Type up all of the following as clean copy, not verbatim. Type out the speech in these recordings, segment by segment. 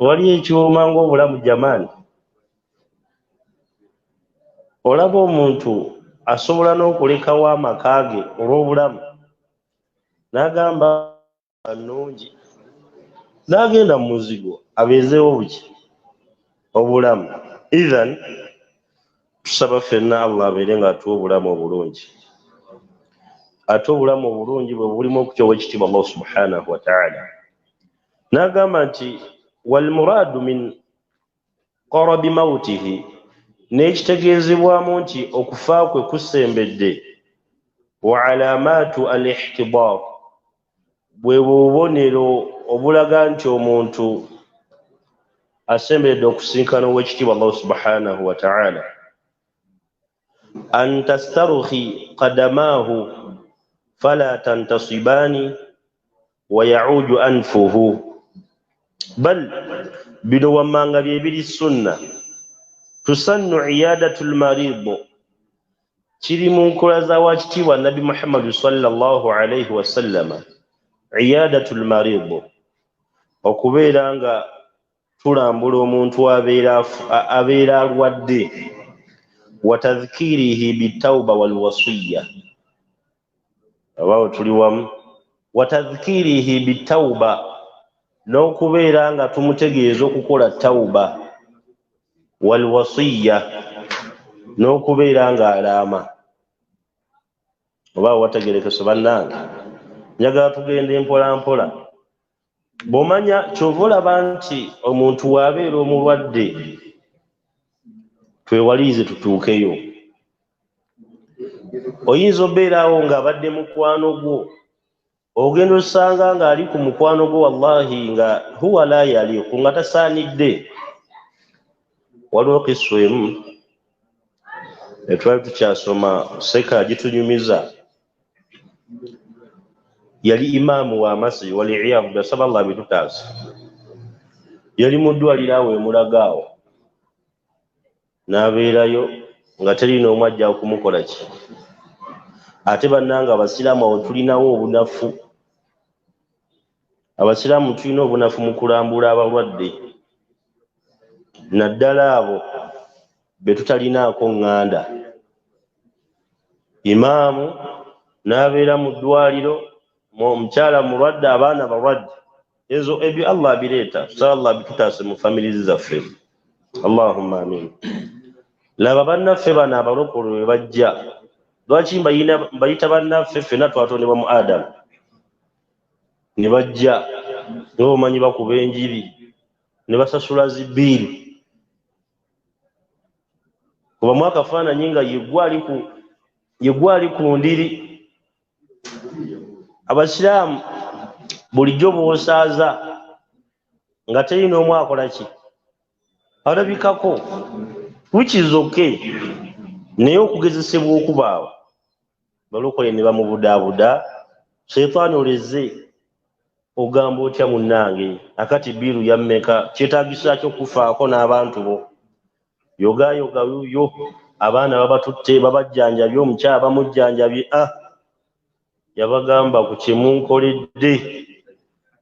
wali ekiwuma ng'obulamu jamaani. Olaba omuntu asobola n'okulekawo amaka ge olw'obulamu n'agamba annungi n'agenda mu muzigo abeezeewo buki obulamu. Idhan tusaba ffenna Allah abeere ng'atuwa obulamu obulungi, ate obulamu obulungi bwe bulimu okutyowa ekitiibwa Allah subhanahu wa ta'ala. N'agamba nti walmuraadu min qarabi mawtihi, n'ekitegeezebwamu nti okufa kwe kusembedde, wa alaamaatu al-ihtidaar, bwe bubonero obulaga nti omuntu asembedde okusinkana ow'ekitiibwa Allah subhanahu wa ta'ala. An tastarukhi qadamaahu fala tantasibaani wa ya'uudu anfuhu, bal bino wammanga byebiri sunna. Tusannu iyadatul marid, kiri mu nkola za wakitiibwa Nabi Muhammad sallallahu alayhi wa sallama. Iyadatul marid, okubeera nga tulambula omuntu abeera alwadde. Wa tadhkirihi bitawba wal wasiyya, abawo tuli wamu. Wa tadhkirihi bitawba, n'okubeera nga tumutegeeza okukola tawba. Wal wasiyya, n'okubeera nga alaama. Oba wategerekese bannange, njagala tugende mpola mpola. Bw'omanya kyova olaba nti omuntu waabeera omulwadde, twewaliize tutuukeyo. Oyinza obeeraawo ng'abadde mukwano gwo, ogenda osanga ng'ali ku mukwano gwo wallahi nga huwa la yaliku, nga tasaanidde. Waliwo kiswa emu etwali tukyasoma, seka gitunyumiza. Yali imaamu wa masjid, waliyadhu billah, saba Allah bitutaasa. Yali mu ddwaliro awo emulagaawo, n'abeerayo nga teri n'omu ajja okumukola ki. Ate bannanga abasiraamu awo tulinawo obunafu. Abasiraamu tulina obunafu mu kulambula abalwadde, naddala abo be tutalinaako ŋŋanda. Imaamu n'abeera mu ddwaliro, omukyala mulwadde, abaana balwadde. Ezo ebyo Allah abireeta, tusaba Allah bitutaase mu famirizi zaffe. Allahumma amin. Laba bannaffe bano abalokole we bajja. Lwaki mbayita bannaffe? Ffenna twatondebwa mu Adamu. Ne bajja ng'omanyi bakuba enjiri, ne basasula zibbiiri. Kuba mu akafaananyi nga ye gwali ku ndiri. Abasiraamu bulijjo bw'osaaza nga teri n'omu akola ki, alabikako, which is okay. Naye okugezesebwa okubaawo, balokole ne bamubudaabuda. Sheitaani oleze, ogamba otya munnange, akati biiru yammeka, kyetaagisa kyo kufaako n'abantu bo. Yogayoga yuyo, abaana babatutte, babajjanjabye, omukyala bamujjanjabye. Yabagamba ku kyemunkoledde,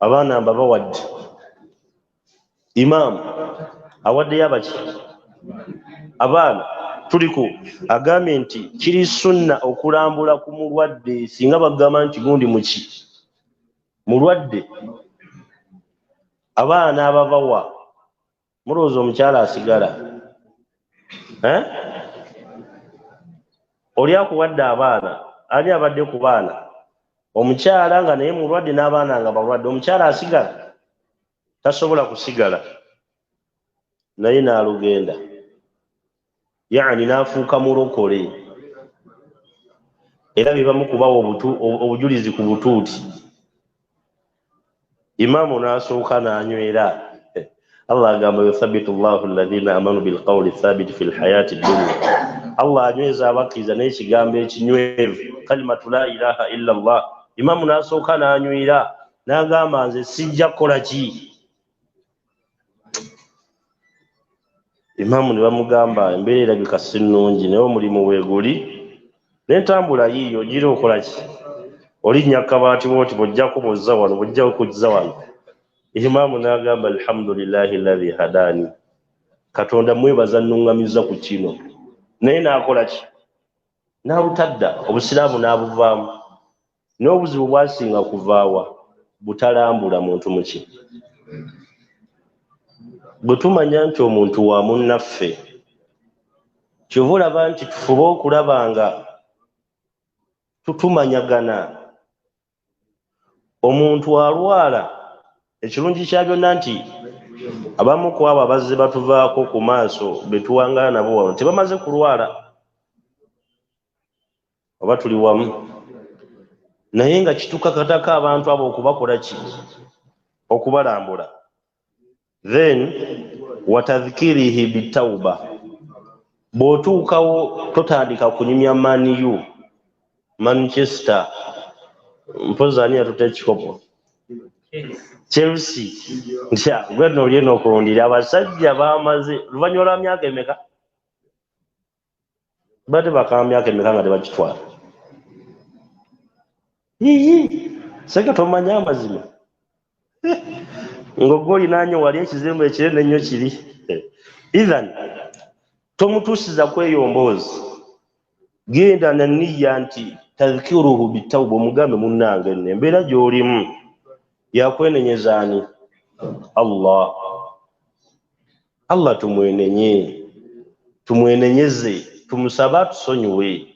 abaana mbabawadde. Imaamu awaddeyo abaki? Abaana. Tuliko agambye nti kiri sunna okulambula ku mulwadde. Singa bagamba nti gundi muki mulwadde, abaana ababawa, mulowooza omukyala asigala? Oli akuwadde abaana, ani abadde ku baana? Omukyala nga naye mulwadde n'abaana nga balwadde, omukyala asigala? Tasobola kusigala, naye n'alugenda, yaani n'afuuka mulokole. Era bibamu kubawa obujulizi ku butuuti. Imaamu n'asooka n'anywera. Allah agamba yuthabbitu Allahu alladhina amanu bilqawli thabiti fil hayati dunya. Allah anyweza abakkiriza n'ekigambo ekinywevu, kalimatu la ilaha illa Allah. Imaamu n'asooka n'anywera, n'agamba nze sijja kukola ki. Imaamu ne bamugamba embeera erabika si nnungi, naye omulimu weeguli, n'entambula yiiyo gira okola ki. Olinnya kabaati woti bw'ojja kubuzza wano, bw'ojja kuzza wano. Imamu n'agamba alhamdulillahi alladhi hadani, Katonda mwebaza nnuŋŋamiza ku kino. Naye n'akola ki? N'abutadda, obusiraamu n'abuvaamu. N'obuzibu bwasinga kuvaawa butalambula muntu muki. Bwe tumanya nti omuntu wa munnaffe, kyova olaba nti tufube okulaba nga tutumanyagana. Omuntu alwala, ekirungi kya byonna nti abamu ku abo abazze batuvaako ku maaso be tuwangaala nabo wano tebamaze kulwala, oba tuli wamu. Naye nga kitukakatako abantu abo okubakola ki? Okubalambula. Then watadhkirihi bitawba, bw'otuukawo totandika kunyumya maniyu, Manchester, mpozi ani yatuta ekikopo, Chelsea, ntya gwe n'oli n'okulundira abasajja bamaze luvannyuma lwa myaka emeka? Bate bakama myaka emeka nga tebakitwala? Seka tomanya amazima. Ng'ogoli nanyo wali ekizimbe ekirene ennyo kiri. Ethan, tomutuusiza kweyomboozi. Genda na nniya nti tadhkiruhu bitawba, omugambe munnange nno embeera gy'olimu yakwenenyeza ani? Allah. Allah tumwenenye, tumwenenyeze, tumusabe atusonyiwe.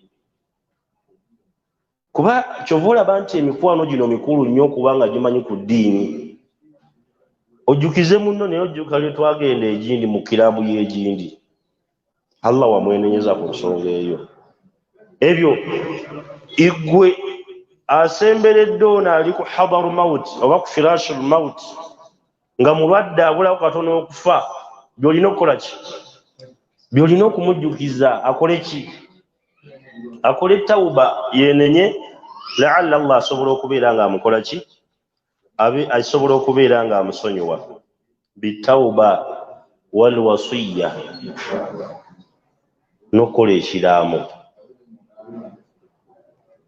Kuba kyova olaba nti emikwano gino mikulu nnyo kubanga gimanyi ku ddiini. Ojjukize munno naye ojjuka lwe twagenda egindi mu kirabu y'egindi. Allah wamwenenyeza ku nsonga eyo. Ebyo igwe asemberedde ono ali ku hadaru mawuti oba ku firashul mawuti nga mulwadde abulawo katono okufa, by'olina okukola ki? By'olina okumujjukiza akole ki? Akole tawuba, yenenye, la'alla Allah asobola okubeera nga amukola ki? Asobola okubeera nga amusonyiwa. Bitawuba wal wasiya, n'okukola ekiraamo.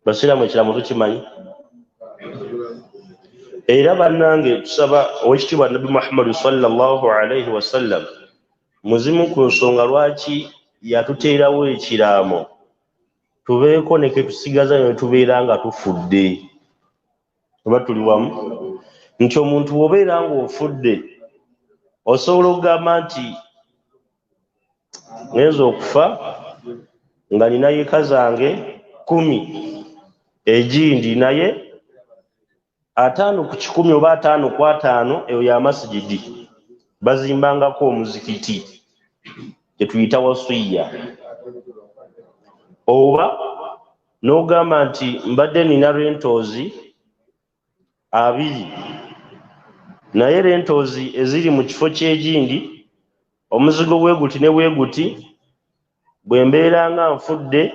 Basiraamu ekiraamo tukimanyi? Era bannange tusaba Oweekitiibwa Nabbi Muhammad sallallahu alaihi wasallam muzimu ku nsonga lwaki yatuteerawo ekiraamo, tubeeko ne ketusigaza ne tubeera nga tufudde. Oba tuli wamu? Nti omuntu bw'obeera ng'ofudde osobola okugamba nti ngenza okufa nga nina yeka zange 10, egindi naye 5 ku 10 oba 5 ku 5, eyo ya masjidi bazimbangako omuzikiti gye tuyita wasiya. Oba n'ogamba nti mbadde nina rentals 2, naye rentals eziri mu kifo ky'egindi omuzigo bweguti ne bweguti, bwe mbeera nga nfudde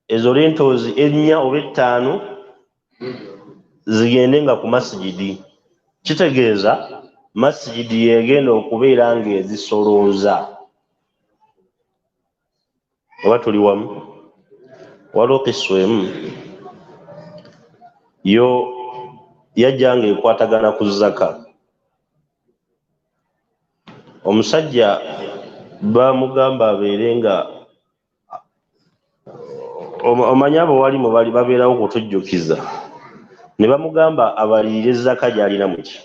ezo rentals 4 oba 5 zigende nga ku masjidi. Kitegeeza masjidi yegenda okubeera nga ezisolooza. Oba tuli wamu? Waliwo kiswemu yo yajja nga ekwatagana ku zaka. Omusajja bamugamba abeere nga omanyi abo walimu bali babeerawo kutujjukiza, ne bamugamba abalirire zaka gy'alina muki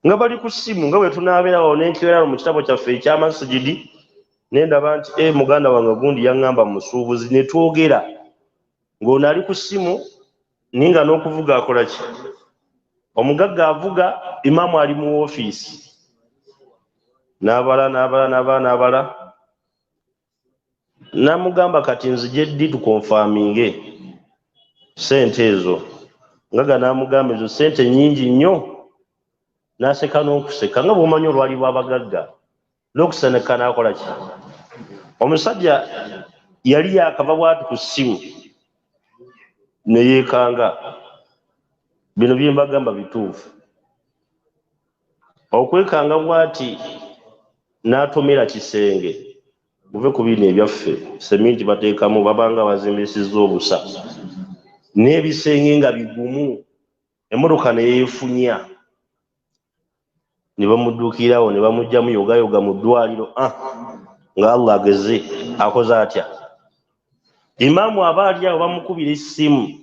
nga bali ku ssimu, nga bwe tunaabeerawo n'enkiwera mu kitabo kyaffe ekyamasjidi ne ndaba nti muganda wange gundi yaŋŋamba musuubuzi, ne twogera ng'ono ali ku ssimu ninga n'okuvuga akola ki? Omugagga avuga, imaamu ali mu woofiisi n'abala. Namugamba kati nzije ddi tukonfaminge sente ezo. Ngaga namugamba ezo sente nnyingi nnyo, n'aseka n'okuseka nga bw'omanyi olwali lw'abagagga, n'okuseka n'akola ki? Omusajja yali yakava bw'ati ku ssimu ne yeekanga. Bino bye mbagamba bituufu. Okwekanga bw'ati n'atomera kisenge. Muve ku bino ebyaffe, seminti bateekamu babanga bazimbisizza obusa n'ebisenge nga bigumu. emmotoka ne yeefunya ne bamuddukirawo ne bamugjamu yogayoga mu ddwaliro nga Allah ageze akoze atya. Imaamu aba ali awo bamukubira essimu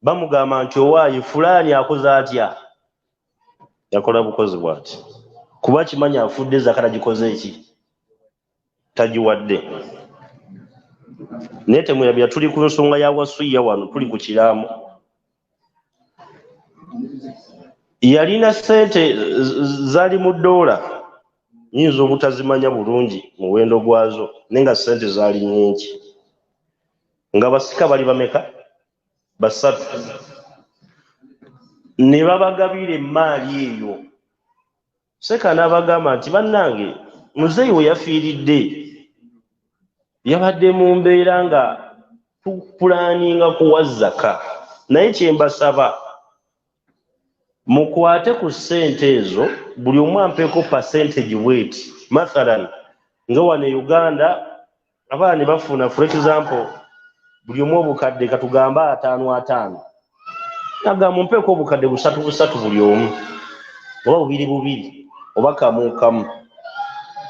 bamugamba nti owaayi fulaani akoze atya, yakola bukozi bw'ati kuba kimanya afudde zakata gikoze eki tagiwadde. Naye temwerabira tuli ku nsonga ya wasiya wano, tuli ku kiraamu. Yalina ssente zaali mu ddoola, nyinza obutazimanya bulungi muwendo gwazo naye nga ssente zaali nnyingi. Nga basika bali bameka? Basatu. Ne babagabira emmaali eyo. Seka n'abagamba nti bannange muzeeyi we yafiiridde yabadde mu mbeera nga tupulaaninga kuwa zaka, naye kye mbasaba mukwate ku ssente ezo buli omu ampeeko percentage bweti. Mathalan nga wano e Uganda abaana ne bafuna for example buli omu obukadde katugamba 5 naga mumpeeko obukadde 3 buli omu oba 2 oba kamu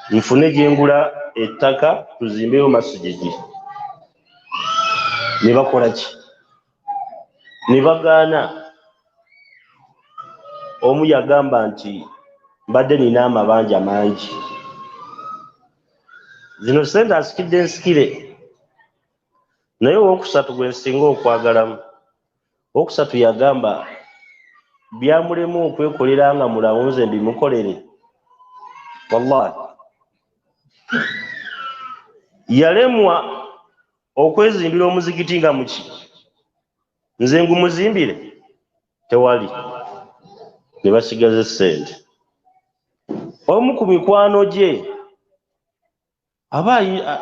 nfune gye ngula ettaka tuzimbeyo masjidi. Ne bakola ki? Ne bagaana. Omu yagamba nti mbadde nina amabanja mangi, zino ssente asikidde nsikire, naye owokusatu gwe nsinga okwagalamu. Owokusatu yagamba byamulemu okwekolera nga mulawo nze mbimukolere. Wallahi yalemwa okwezimbira omuzikiti nga muki nze ngumuzimbire tewali, ne basigaza ssente. Omu ku mikwano gye aba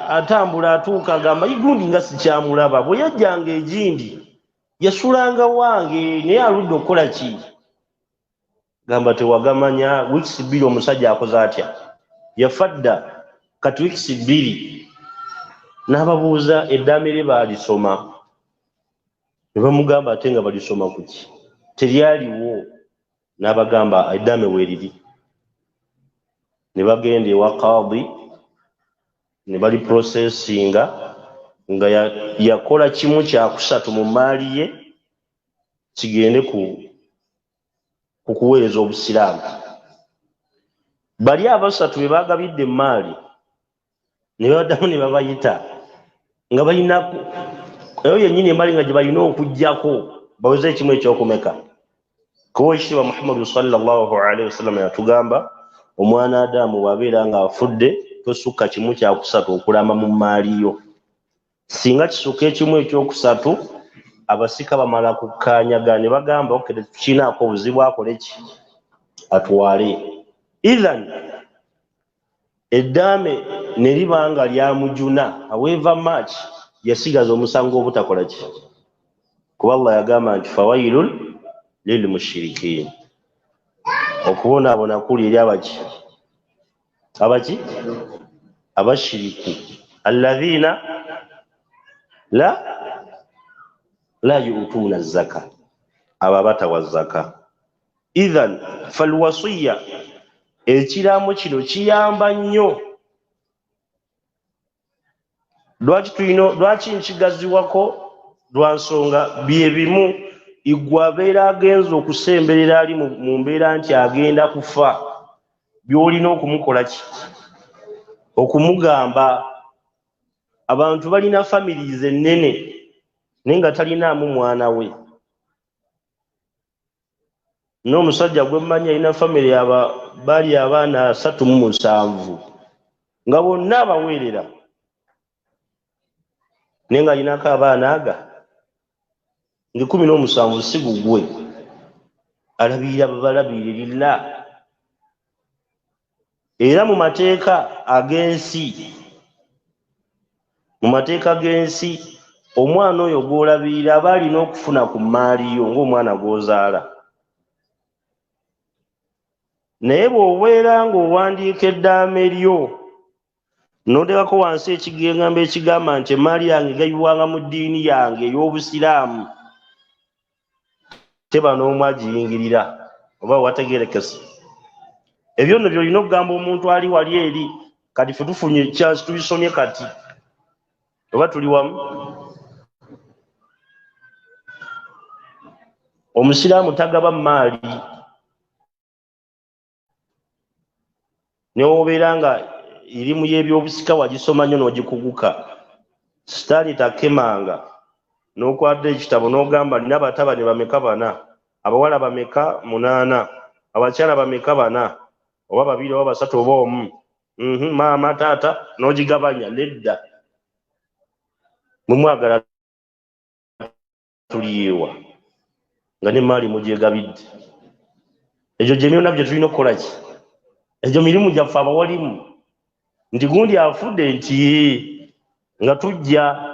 atambula atuuka agamba igundi nga sikyamulaba, bwe yajjanga egindi yasulanga wange naye aludde okukola ki? Gamba tewagamanya wiikisi 2 omusajja akoze atya? Yafadda kati wiikisi 2. N'ababuuza eddaame lye baalisoma, ne bamugamba ate nga balisoma kuki? Teryaliwo. N'abagamba eddaame weeriri. Ne bagenda ewa qaadi ne bali processinga nga yakola kimu kyakusatu mu maali ye kigende ku kuweereza obusiraamu. Bali abasatu be bagabidde emaali ne baddamu ne babayita nga balina eyo yennyini emaali nga gye balina okuggyako baweze ekimu ekyokumeka. Kuba ekitiibwa Muhammadu sallallahu alaihi wasallam yatugamba omwana Adamu bw'abeera nga afudde tosukka kimu kyakusatu okulama mu maali yo. Singa kisukka ekimu ekyokusatu abasika bamala kukkaanyaga ne bagamba tukinaako obuzibu akole ki? Atwale. Idhan eddaame ne liba nga lyamujuna, however much yasigaza omusango obutakola ki? Kuba Allah yagamba nti fawailun lil mushrikiin, okubonaabona kuli eri abaki abashiriku alladhina la yu'tuuna zaka, abo abatawa zaka. Idhan falwasiya, ekiraamo kino kiyamba nnyo. Lwaki nkigaziwako? Lwa nsonga bye bimu igwe abeera agenza okusemberera ali mu mbeera nti agenda kufa, by'olina okumukola ki? Okumugamba. Abantu balina families ennene naye nga talinaamu mwana we. N'omusajja gwe mmanyi alina family baali abaana 37 nga bonna abaweerera naye nga alinako abaana aga nga 17 si gugwe alabirira balabirira. Era mu mateeka ag'ensi omwana oyo gw'olabirira aba alina okufuna ku maali yo ng'omwana gw'ozaala. Naye bw'obeera ng'owandiika eddaame lyo n'oteekako wansi ekigambo ekigamba nti emaali yange gayibwanga mu ddiini yange ey'Obusiraamu, teba n'omu agiyingirira oba wategerekese. Ebyo nno byolina okugamba omuntu ali wali eri kati ffe tufunye chance tubisomye kati oba tuli wamu. Omusiraamu tagaba maali newobeera nga erimu y'ebyobusika wagisoma nnyo n'ogikuguka. Sitaani takemanga n'okwata ekitabo n'ogamba nina batabani bameka bana, abawala bameka 8, abakyala bameka 4 oba 2 oba 3 oba 1, maama taata n'ogigabanya. Nedda, mumwagala tuliyewa nga ne maali mugyegabidde. Egyo gye byonna bye tulina okukolaki? Egyo mirimu gyaffe abawalimu, nti gundi afudde nti nga tujja.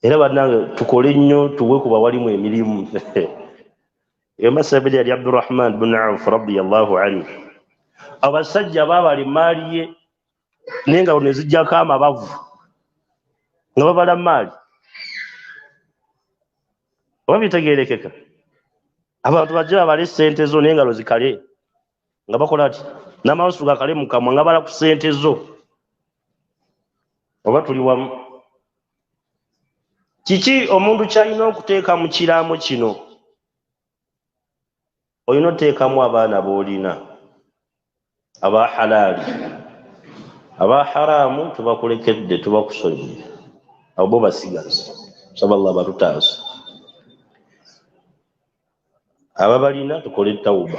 Era bannange tukole nnyo tuwe ku bawalimu emirimu. Emasabiri yali Abdurrahman bin Auf radiyallahu anhu, abasajja baabala emaali ye n'engalo ne zijjako amabavu nga babala maali. Oba bitegeerekeka? Abantu bajja babale ssente zo n'engalo zikale nga bakola ati n'amaaso gakale mu kamwa nga bala ku ssente zo. Oba tuli wamu? Kiki omuntu kyalina okuteeka mu kiraamo kino? Olina oteekamu abaana boolina aba halaali, aba haraamu tubakulekedde, tubakusonyiye, abo bo basigazi. Saballah batutaasa. Ababalina tukole tawuba.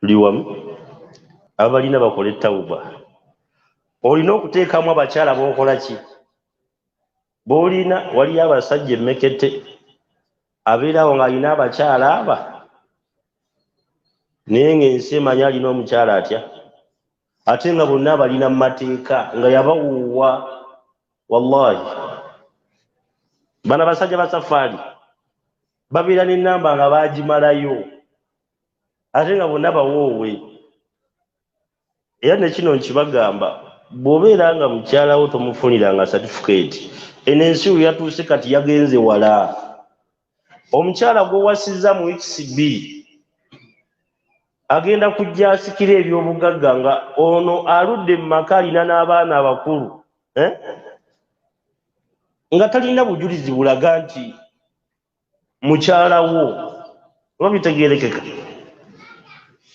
Tuli wamu? Ababalina bakole tawuba. Olina okuteekamu abakyala b'okola ki? Boolina. Waliyo abasajja emmekete abeerawo ng'alina abakyala aba naye ng'ensi emanya alina omukyala atya, ate nga bonna balina mu mateeka nga yabawuuwa. Wallahi bano abasajja ba safaari babeera n'ennamba nga baagimalayo ate nga bonna bawoowe. Era ne kino nkibagamba, bw'obeera nga mukyalawo tomufuniranga certificate, eno ensi we yatuuse kati yagenze wala. Omukyala gw'owasizza mu XB agenda kujja asikira ebyobugagga nga ono aludde mu maka alina n'abaana abakulu, nga talina bujulizi bulaga nti mukyalawo. Oba bitegeerekeka?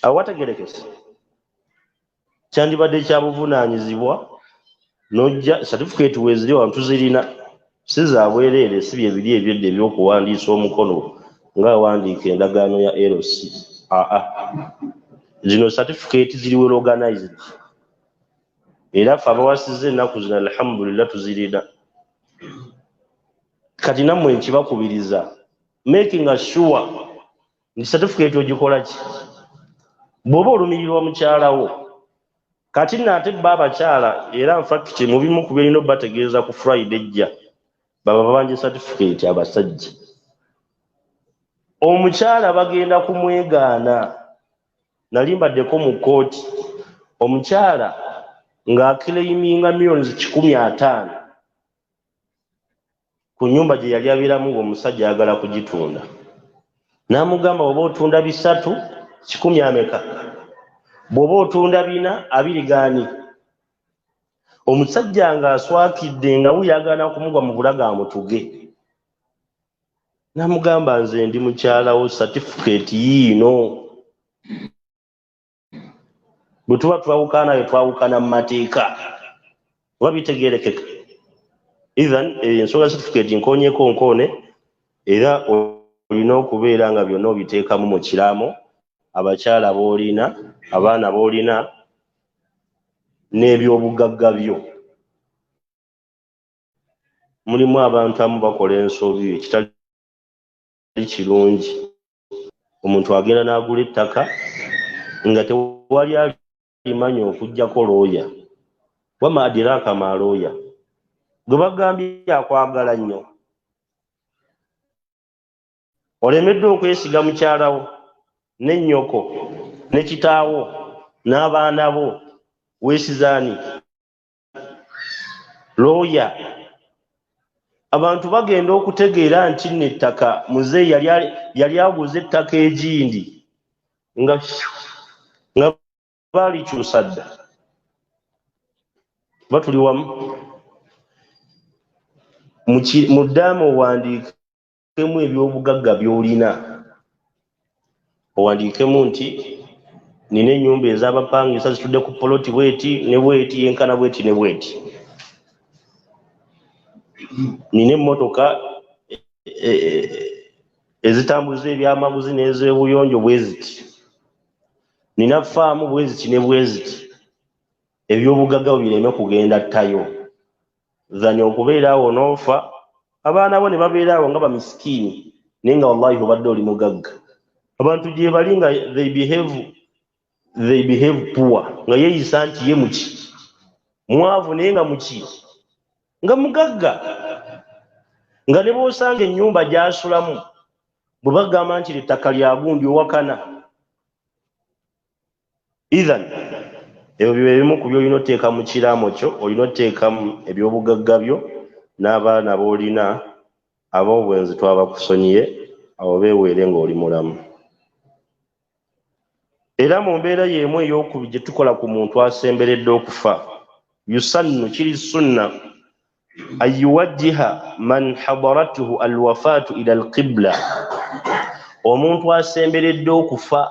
Awategeerekese kyandibadde kya buvunaanyizibwa n'ojja certificate weeziri wantu zirina, si za bwereere, si bye biri ebyedde ebyokuwandiisa omukono ng'awandiika endagaano ya LC. Zino certificate ziri well organized, era ffe abawasizza ennaku zino alhamdulillah tuzirina. Kati nammwe nkibakubiriza, making sure nti certificate ogikola ki? Bw'oba olumirirwa mukyalawo. Kati nate bba abakyala, era infact mu bimu ku byerina bategeeza ku Friday ejja baba babanje certificate abasajja. Omukyala bagenda kumwegaana. Nali mbaddeko mu kooti omukyala ng'akireiminga $50,000 ku nnyumba gye yali abeeramu ng'omusajja ayagala kugitunda. N'amugamba oba otunda 3 100 ameka? Bw'oba otunda 4 2 gaani? Omusajja ng'aswakidde nga wuyagana kumugwa mu bulaga amutuge. N'amugamba nze ndi mukyalawo, certificate yiino. Bwe tuba twawukana naye twawukana mu mateeka. Oba bitegeerekeka? Even ensonga certificate nkoonyeeko nkoone, era olina okubeera nga byonna obiteekamu mu kiraamo, abakyala boolina, abaana boolina, n'ebyobugagga byo. Mulimu abantu amu bakola ensobi ekitali kirungi. Omuntu agenda n'agula ettaka nga tewali alimanya okuggyako looya, wama adiraka ma looya, gwe bagambye akwagala nnyo. Olemeddwa okwesiga mukyalawo ne nnyoko ne kitaawo n'abaana bo, weesizaani looya. abantu bagenda okutegeera nti nettaka muzeeyi yali aguze ettaka egindi nga baalikyusa dda. Batuli wamu mu ddaama owandiikemu ebyobugagga by'olina, owandiikemu nti nina ennyumba ez'abapangisa zitudde ku poloti bweti ne bweti yenkana bweti ne bweti, nina emmotoka ezitambuza ebyamaguzi n'ez'ebuyonjo bweziti, nina faamu bweziti ne bweziti. Ebyobugagga bireme kugenda ttayo, zanya okubeera awo n'ofa, abaana bo ne babeera awo nga bamisikiini, naye nga wallahi obadde oli mugagga. Abantu gye bali nga they behave poor, nga yeeyisa nti ye muki mwavu, naye nga muki nga mugagga, nga ne bw'osanga ennyumba gy'asulamu bwe bagamba nti ettaka lya gundi owakana. Ithan ebyo byebimu ku by'olina otteeka mu kiraamo kyo, olina otteekamu ebyobugagga byo n'abaana b'olina ab'obwenzi twabakusonyiye, abo beeweere ng'oli mulamu. Era mu mbeera y'emu ey'okubiri gye tukola ku muntu asemberedde okufa, yusannu, kiri sunna, an yuwajjiha man hadaratuhu alwafaatu ila alqibla. Omuntu asemberedde okufa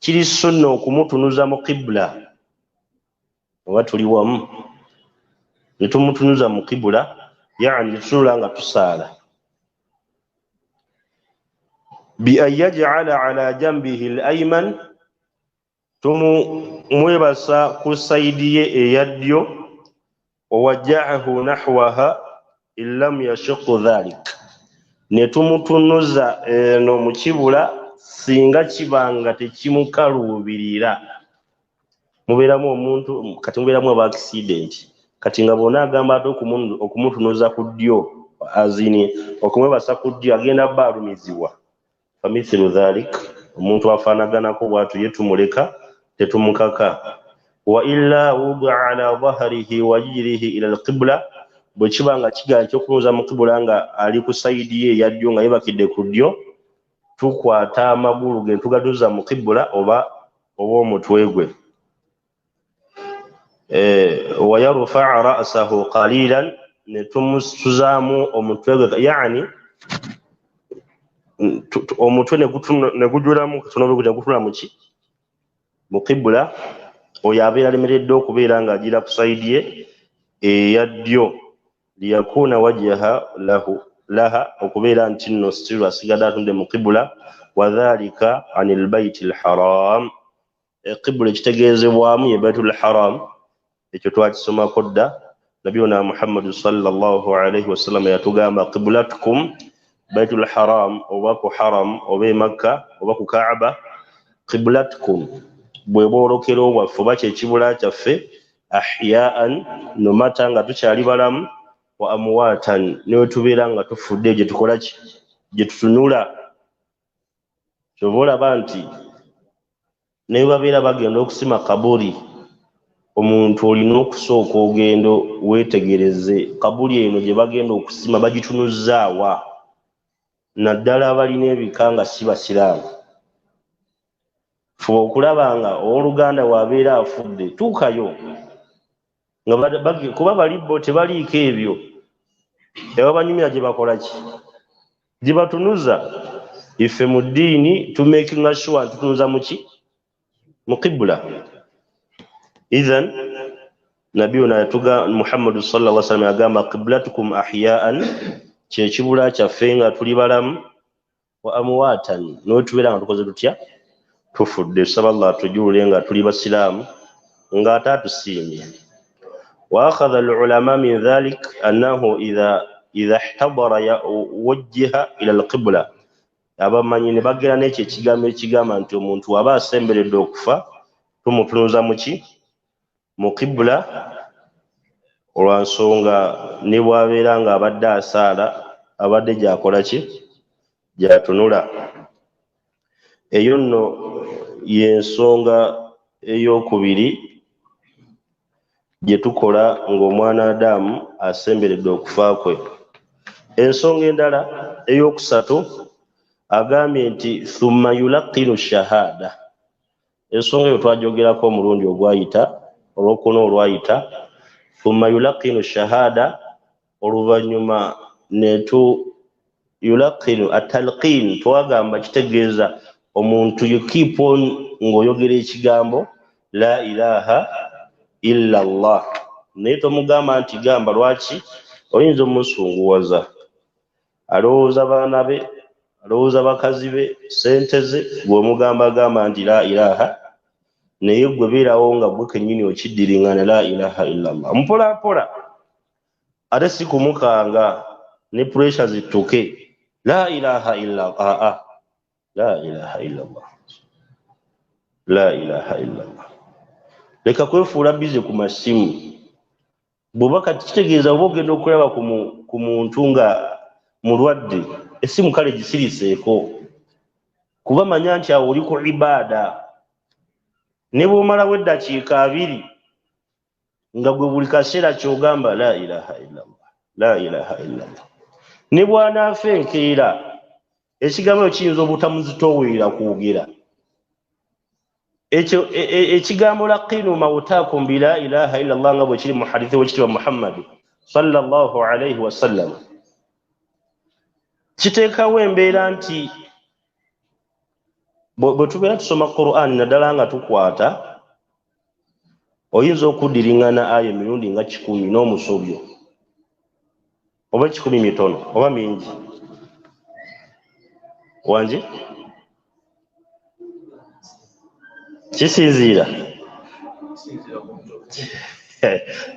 kiri sunna okumutunuza mu qibla. Oba tuli wamu? Ne tumutunuza mu qibla, yani tutunula nga tusaala. Bi an yaj'ala ala jambihi al-ayman, tumwebasa ku sayidi ye eya ddyo, wawajja'ahu nahwaha in lam yashuqu dhalik, ne tumutunuza eno mu kibula singa kibanga tekimukaluubirira. Mubeeramu omuntu kati mubeeramu aba accident, kati nga bona agamba ate okumutunuza ku ddyo, azini okumwebasa ku ddyo, agenda bba alumizibwa. Famithlu dhalik, omuntu afaanaganako bw'atyo ye tumuleka, tetumukaka. Wa illa wudi'a ala dhahrihi wa yijrihi ila alqibla, bwe kiba nga kigaana ekyokutunuza mu qibula nga ali ku sayidi ye eya ddyo nga yebakidde ku ddyo, tukwata amagulu ge tugaduza mu qibula oba omutwe gwe. Wa yarfa'a ra'sahu qalilan, ne tumusuzaamu omutwe gwe, yani omutwe ne gujulamu gutula muki mu qibula. Oyo abeera alemeredde okubeera ng'agira ku sayidi ye eya ddyo, liyakuuna wajjaha laha, okubeera nti nno still asigadde atunde mu qibula. Wa dhalika anil baiti alharam, qibula ekitegeezebwamu ye baitul haram, ekyo twakisomako dda. Nabiyuna Muhammadu sallallahu alaihi wasallam yatugamba qiblatukum baitul haram, oba ku haram oba e Makka oba ku Kaaba, qiblatukum bwe bwolokero bwaffe oba kyekibula kyaffe, ahyaan, nomata nga tukyali balamu, wa amwatan, ne wetubeera nga tufudde, gye tukola ki, gye tutunula. Kyova olaba nti naye babeera bagenda okusima kaburi, omuntu olina okusooka ogenda weetegereze kaburi eno gye bagenda okusima bagitunuzaawa, naddala abalina ebika nga si basiraamu. Fuba okulaba nga owooluganda bw'abeera afudde, tuukayo, kuba bali bo tebaliiko ebyo, ebabanyumira gye bakola ki, gye batunuza. Iffe mu ddiini tumakinga sure tutunuza muki, mu qibula. Ithan nabiyuna Muhammadu sallallahu alaihi wasallam yagamba qiblatukum ahyaan, kyekibula kyaffe nga tuli balamu, wa amwatan, n'wetubeera nga tukoze tutya, tufudde. Tusaba Allah atujulire nga tuli basiraamu ng'ate atusiimye. Wa akhadha al-ulama min dhalik annahu idha ihtadara wajjaha ila al-qibla, abamanyi ne bagera n'ekyo ekigambo ekigamba nti omuntu aba asemberedde okufa tumutunuza muki, mu qibula, olwansonga ne bwabeera nga abadde asaala, abadde gyakola ki, gyatunula. Eyo nno y'ensonga ey'okubiri gye tukola ng'omwana Adamu asemberedde okufa kwe. ensonga endala eyokusatu agambye nti thumma yulaqinu shahada. Ensonga eyo twajogerako omulundi ogwayita olwokuna olwayita. Thumma yulaqinu shahada, oluvannyuma netu yulaqinu atalqin, twagamba kitegeeza omuntu you keep on ng'oyogera ekigambo la ilaha illa Allah, naye tomugamba nti gamba. Lwaki? Oyinza omusunguwaza, alowooza baana be, alowooza bakazi be, sente ze, bw'omugamba agamba nti la ilaha, naye gwe beerawo nga gwe kennyini okiddiringana la ilaha illa Allah. Mpola ate si kumukanga ne pressure zituke. La ilaha illa Allah, la ilaha illa Allah, la ilaha illa Allah. Leka kwefuula bize ku masimu. Bw'oba kati kitegeeza oba ogenda okulaba ku muntu nga mulwadde, essimu kale gisiriseeko, kuba manya nti awo oli ku ibaada. Ne bw'omalawo eddakiika 2 nga gwe buli kaseera ky'ogamba la ilaha illa Allah, la ilaha illa Allah. Ne bw'anaafa enkeera, ekigambo kiyinza obutamuzitowerera kwogera. Ekigambo laqinu mawtaakum bi la ilaha illa Allah nga bwe kiri mu hadithi w'ekitiibwa Muhammad sallallahu alayhi wa sallam, kiteekawo embeera nti bwe tubeera tusoma Qur'an naddala nga tukwata, oyinza okuddiringana aya emirundi nga 10 n'omusobyo, oba 10 mitono oba mingi. Wangi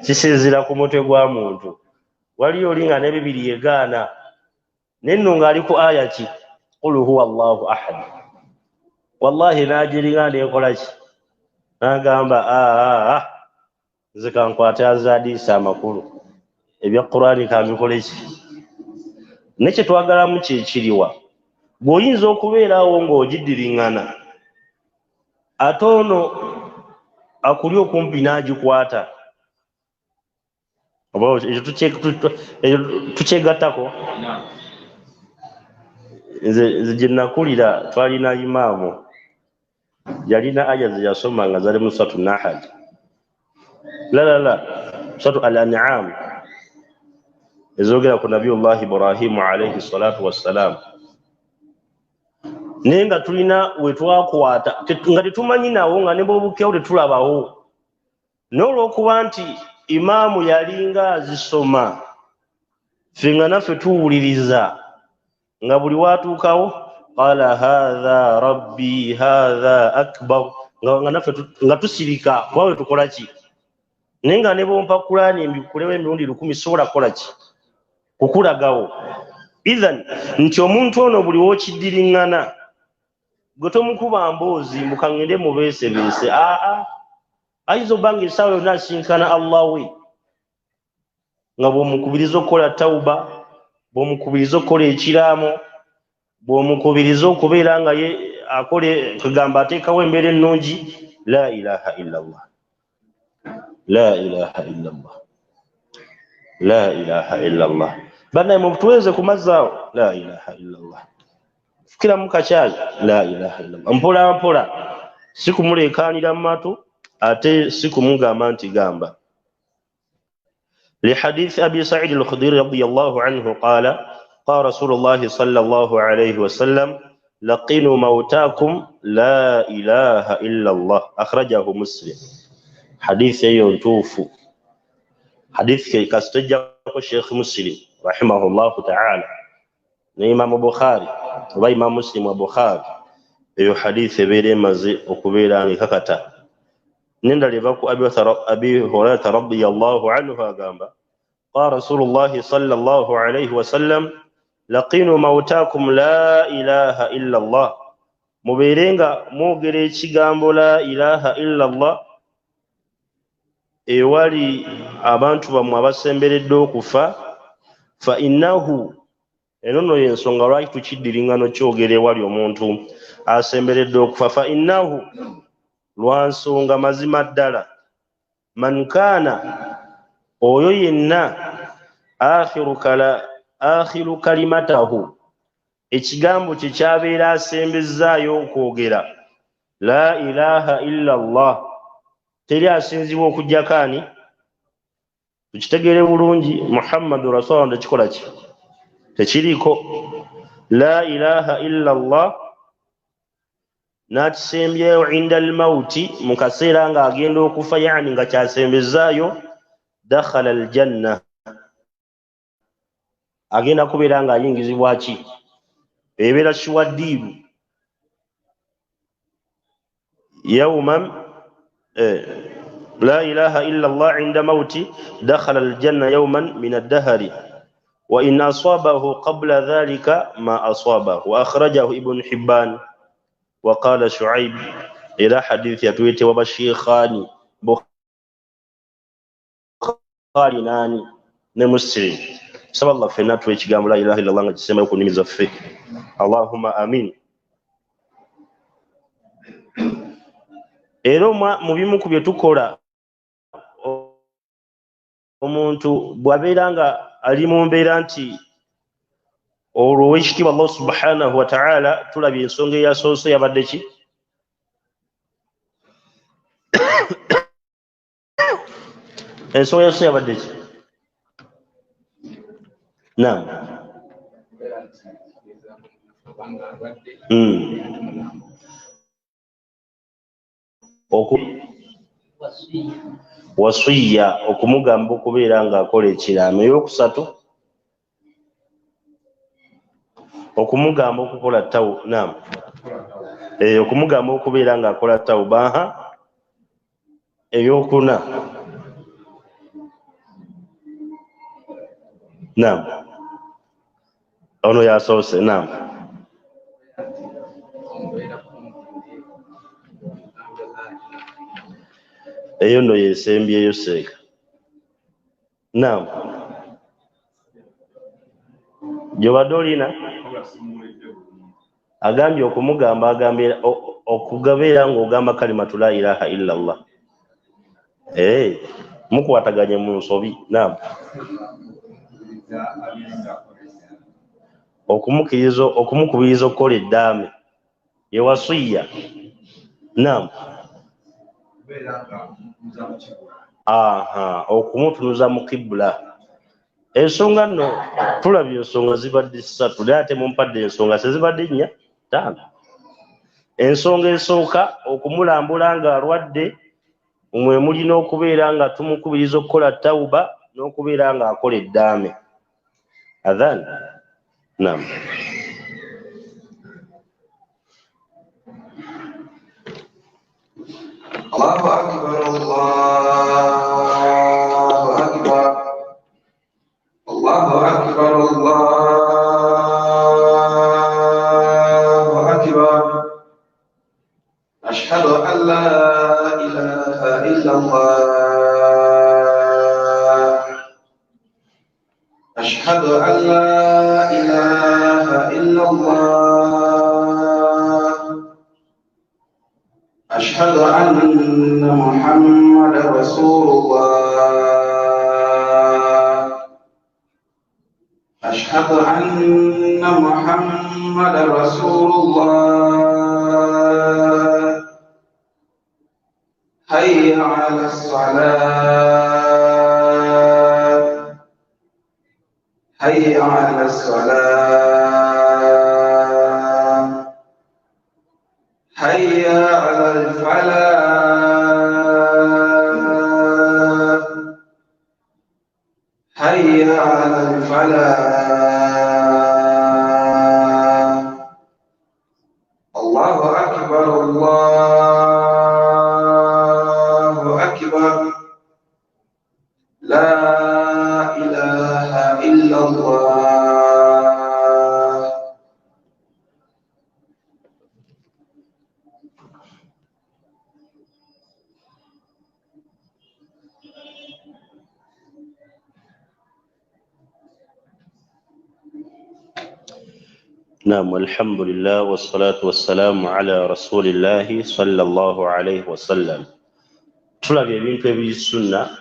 kisinziira ku mutwe gwa muntu. Waliyo oli nga ne Bibiri yegaana, nenno ng'ali ku aya ki? Qul huwa Allahu ahad. Wallahi n'agiringa n'ekola ki? N'agamba nze kankwate azaadiisa amakulu, ebya Qur'ani kambikole ki? Ne kye twagalamu kyekiriwa, bw'oyinza okubeerawo ng'ogiddiringana, ate ono akuli okumpi n'agikwata, oba ekyo tukyegattako. Nze gye nakulira twalina imaamu, yalina aya ze yasoma nga zali mu suratu Nahl, suratu al-An'am, ezoogera ku Nabiyullahi Ibrahimu alayhi salatu wassalam. Naye nga tulina we twakwata nga tetumanyi nawo, nga ne bw'obukyawo tetulabawo, n'olw'okuba nti imaamu yalinga azisoma, ffe nga naffe tuwuliriza, nga buli watuukawo qala hadha rabbi hadha akbar, nga naffe nga tusirika kuba we tukola ki. Naye nga ne bw'ompa Qur'ani embikulewo emirundi 10 sobola kukola ki? Kukulagawo. Idhan nti omuntu ono buli w'okiddiringana, gwe tomukuba mboozi mukangende mubeesebeese. Ayinza obba nga essaawa yonna asinkana Allah we, nga bw'omukubiriza okukola tawuba, bw'omukubiriza okukola ekiraamo, bw'omukubiriza okubeera nga ye akole kugamba ateekawo embeera ennungi. La ilaha illa Allah, la ilaha illa Allah, la ilaha illa Allah. Bannaye mutuweze ku mazzaawo la ilaha illa Allah, fukira mu kakyali la ilaha illa Allah, mpola mpola, si kumuleekaanira mu matu ate si kumugamba nti gamba. لحديث أبي سعيد الخدري رضي الله عنه قال قال رسول الله صلى الله عليه وسلم لقنوا موتاكم لا إله إلا الله، أخرجه مسلم. حديث ينتوف، حديث كاستجاب الشيخ مسلم رحمه الله تعالى، إمام بخاري وإمام مسلم وبخاري، أي حديث بيري مزي وكبيرا ككتا نندل باكو أبي هريرة رضي الله عنه قال قال رسول الله صلى الله عليه وسلم لقنوا موتاكم لا إله إلا الله، mubeerenga mwogera ekigambo la ilaha illa Allah ewali abantu bamwe abasemberedde okufa. Fa innahu, enono yensonga lwaki tukiddiringano kyogera ewali omuntu asemberedde okufa. Fa innahu, lwansonga mazima ddala, man kaana, oyo yenna, akhiru akhiru kalimatahu ekigambo kye kyabeera asembezzaayo okwogera la ilaha illa Allah, teri asinzibwa okujjako ani? Tukitegeere bulungi, Muhammadu Rasulullah tekikola ki? Tekiriiko. La ilaha illa Allah n'akisembyeyo inda almauti, mu kaseera ng'agenda okufa, yani nga kyasembezzaayo, dakhala aljanna, agenda kubeera ng'ayingizibwa ki? Ebeera kiwaddiiru yawman la ilaha illa Allah inda mauti dakhala aljanna yawman min ad-dahri wa in asabahu qabla dhalika ma asabahu. Wa akhrajahu Ibn Hibban wa qala Shu'aib, ila hadith yatuwete wa bashikhani Bukhari nani ne Muslim. Saballahu fena tuwe ekigambo la ilaha illa Allah nga kisema ku nnimi zaffe. Allahumma amin. Era mu bimu ku bye tukola, omuntu bw'abeera nga ali mu mbeera nti olwo ow'ekitiibwa Allah subhanahu wa ta'ala, tulabye ensonga eyasoose yabadde ki? Ensonga eyasoose yabadde ki? Naam. Wasiya, okumugamba okubeera ng'akola ekiraamo. Ey'okusatu, okumugamba okukola tawuba. Naam. Okumugamba okubeera ng'akola tawuba. Ey'okuna, naam, ono yasoose. Naam. Eyo nno yesembyeyo seeka. Naam. Gy'obadde olina agambye okumugamba, agambye okugabeera ng'ogamba kalimatu la ilaha illa Allah. Mukwataganye mu nsobi. Naam. Okumukubiriza okukola eddaame ye wasiya. Naam. Okumutunuza mu kibula. Ensonga nno tulabye ensonga zibadde 3, naye ate mumpadde ensonga sezibadde 4, 5. Ensonga esooka, okumulambula ng'alwadde, mwe mulina okubeera nga tumukubiriza okukola tawuba n'okubeera ng'akola eddaame. Adhan. Naam. Allahu akbar, Allahu akbar, Allahu akbar, Allahu akbar. Ashhadu an la ilaha illallah. Ashhadu an la ilaha illallah. Ashhadu anna Muhammadan Rasulullah. Ashhadu anna Muhammadan Rasulullah. Hayya 'ala as-salat. Hayya 'ala as-salat. Hayya 'ala al-falah. Hayya 'ala al-falah. Allahu akbar, Allahu akbar. La ilaha illallah. Naam, alhamdulillah wassalatu wassalamu ala rasulillahi sallallahu alayhi wasallam. Tulabye ebintu ebiri sunna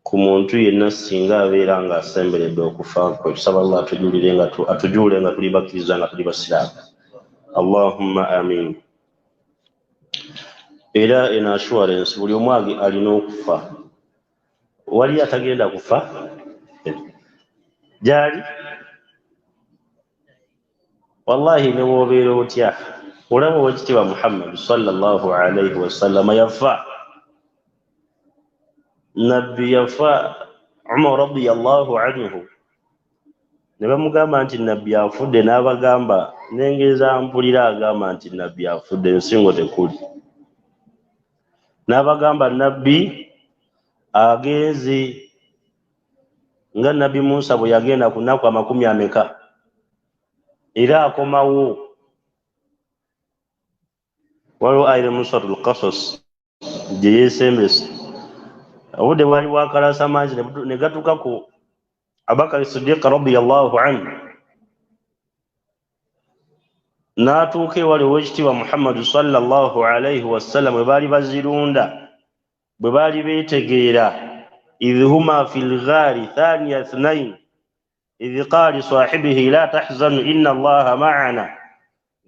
ku muntu yenna singa abeera nga asemberedde okufa kwe. Tusaba Allah atujuule nga tuli bakkiriza nga tuli basiraamu. Allahumma amin. Era en assurance buli omu alina okufa. Wali atagenda kufa gyali? Wallahi ne bw'obeera otya, olaba Oweekitiibwa Muhammad sallallahu alaihi wasallam yafa. Nabbi yafa. Umar radiyallahu anhu ne bamugamba nti nabbi afudde, n'abagamba n'engeza mpulira agamba nti nabbi afudde, nsingo tekuli. N'abagamba nabbi agenze nga nabbi Musa bwe yagenda ku nnaku 40 era akomawo. Waliwo ayire mu Suratul Qasas gye yeesembese, obudde bwali bwakalasa mangi ne gatuuka ku Abubakar Siddiq radiyallahu anhu, n'atuuka ewali Oweekitiibwa Muhammad sallallahu alaihi wasallam bwe baali bazirunda, bwe baali beetegeera. idh huma fil ghaari thaniya ithnain idh qaala li saahibihi la tahzan inna Allaha ma'ana.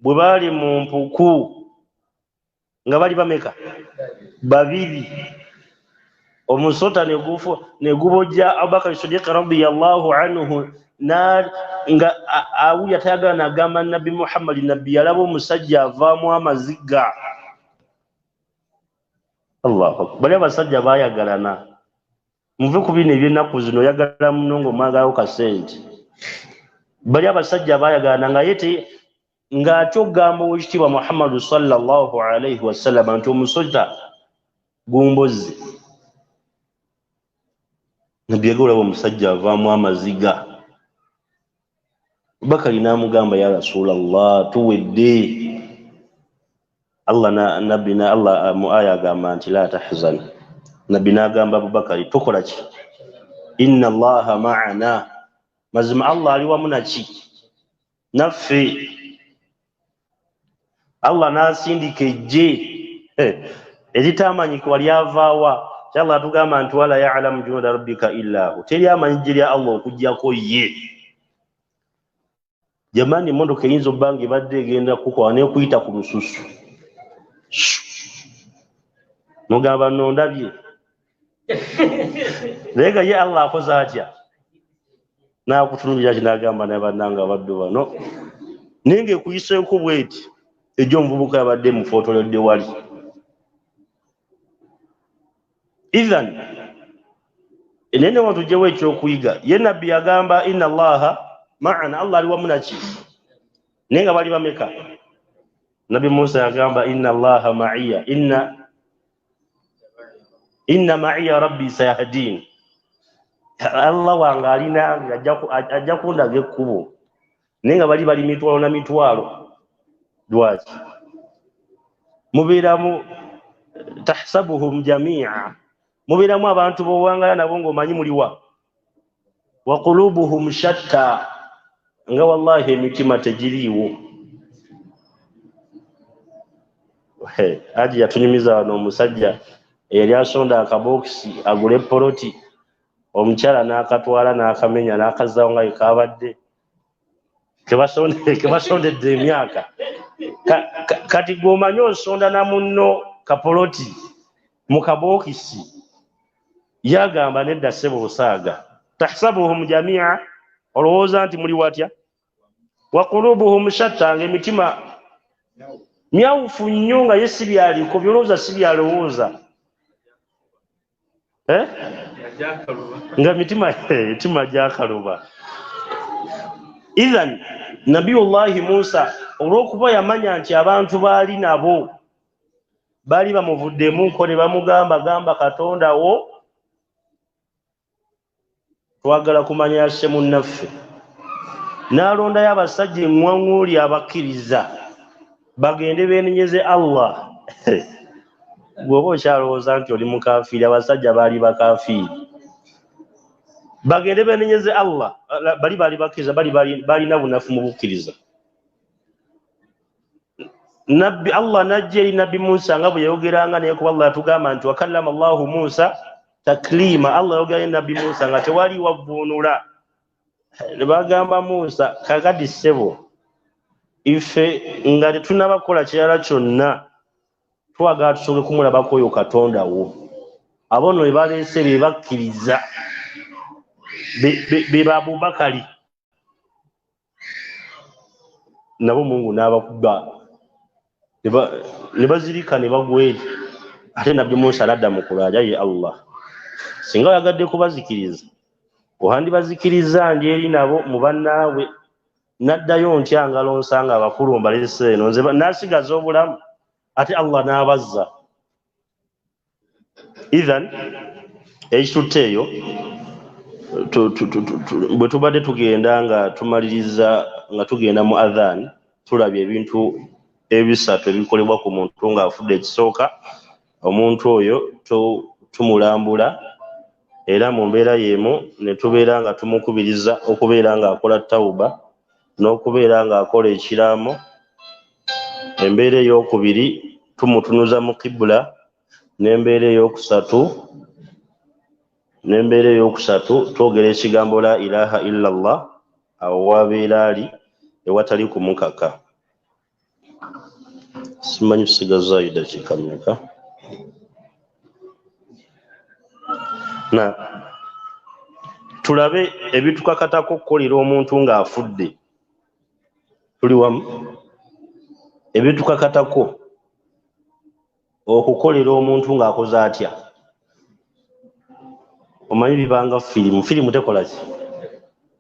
Bwe baali mu mpuku nga bali bameka? 2. Omusota ne gubojja Abubakar Siddiq radiyallahu anhu, nga awulya tayagala n'agamba Nabbi Muhammad. Nabbi yalaba omusajja avaamu amaziga. Allahu akbar. Bali abasajja baayagalana. Muve ku bino eby'ennaku zino, oyagala muno ng'omwagalawo kasente. Bali abasajja baayagalana nga yete ng'ate ogamba Oweekitiibwa Muhammad sallallahu alaihi wasallam nti omusota gumboze. Nabbi yagala omusajja avaamu amaziga. Bakari n'amugamba ya Rasulallah, tuwedde. Nabbi Allah mu aya agamba nti la tahzan. Nabbi n'agamba Abubakari, tukola ki? Inna Allaha ma'ana. Mazima Allah ali wamu naki? Naffe. Allah n'asindika ejje eritamanyikwa lyavaawa. Kyallah atugamba nti wala ya'lamu junuuda rabbika illa hu. Teri amanyi ejje lya Allah okuggyako ye. Jamani, emmotoka eyinza obba nga ebadde egenda kukola n'ekuyita ku lususu, mugamba nno ndabye. Naye nga ye Allah akoze atya? N'akutunuulira kinagamba naye bannanga abaddu bano naye ng'ekuyiseeko bw'eti ejjo omuvubuka yabadde mufootoledde wali. Idhan enene watugyewo ekyokuyiga. Ye nabbi yagamba inna Allaha ma'ana, Allah ali wamu naki? Naye nga bali bameka? Nabbi Musa yagamba inna Allaha ma'iya, inna ma'iya rabbi sayahdin. Allah wange alina ajja kundaga ekkubo. Naye nga bali mitwalo na mitwalo. Lwaki? Mubeeramu tahsabuhum jami'a, mubeeramu abantu b'owangala nabo ng'omanyi muliwa. Wa qulubuhum shatta, nga wallahi emitima tegiriiwo. Aji yatunyumiza wano omusajja eyali asonda akabokisi agule poloti, omukyala n'akatwala n'akamenya n'akazaawo nga yekabadde kebasondedde emyaka. Kati gw'omanyi osonda na munno kapoloti mu kabokisi, yagamba nedda ssebo osaaga. Tahsabuhum jami'a, olowooza nti muli watya? Wa qulubuhum shatta, ng'emitima myawufu nnyo nga ye si byaliko, byolowooza si byalowooza. Nga mitima gyakaloba. Idhan Nabiyullahi Musa olw'okuba yamanya nti abantu baali nabo baali bamuvuddemu ko ne bamugamba gamba Katonda wo twagala kumanya asse munnaffe, n'alondayo abasajja eŋŋwaŋŋooli abakkiriza bagende beenenyeze Allah. Bw'oba okyalowooza nti oli mukafiiri, abasajja baali bakafiiri. Bagende beenenyeze Allah, baali bakkiriza, balina bunafu mu bukkiriza. Nabbi Allah n'ajja eri Nabbi Musa nga bwe yayogeranga naye, kuba Allah yatugamba nti wakallama Allahu Musa taklima. Allah yogaye Nabi Musa nga tewali wavunula. Ne bagamba Musa, kakati ssebo ife nga tetunnabakola kirala kyonna twagala tusoboke kumulabako oyo Katonda wo. Abo nno be baleese be bakkiriza be Abubakari, nabo Mungu n'abakuba ne bazirika ne bagwa eri. Ate Nabbi Musa aladda mu kulaaja, ye Allah, singa oyagadde kubazikiriza ohandibazikiriza ndi eri nabo mu bannaabwe, naddayo ntya ngalo nsanga abakulu mbalese eno nze nasigaza obulamu, ate Allah n'abazza. Idhan ekitutte eyo bwe tubadde tugenda nga tumaliriza nga tugenda mu adhan, tulabye ebintu ebisatu ebikolebwa ku muntu ng'afudde. Ekisooka, omuntu oyo tumulambula era mu mbeera y'emu ne tubeera nga tumukubiriza okubeera ng'akola tawuba n'okubeera ng'akola ekiraamo. Embeera ey'okubiri tumutunuza mu kibula, n'embeera ey'okusatu twogera ekigambo la ilaha illallah awo wabeera ali ewatali kumukaka. Simanyi tusigazaayo dakiika mmeka? Na tulabe ebitukakatako okukolera omuntu ng'afudde. Tuli wamu? Ebitukakatako okukolera omuntu ng'akoze atya? Omanyi bibanga firimu tekola ki?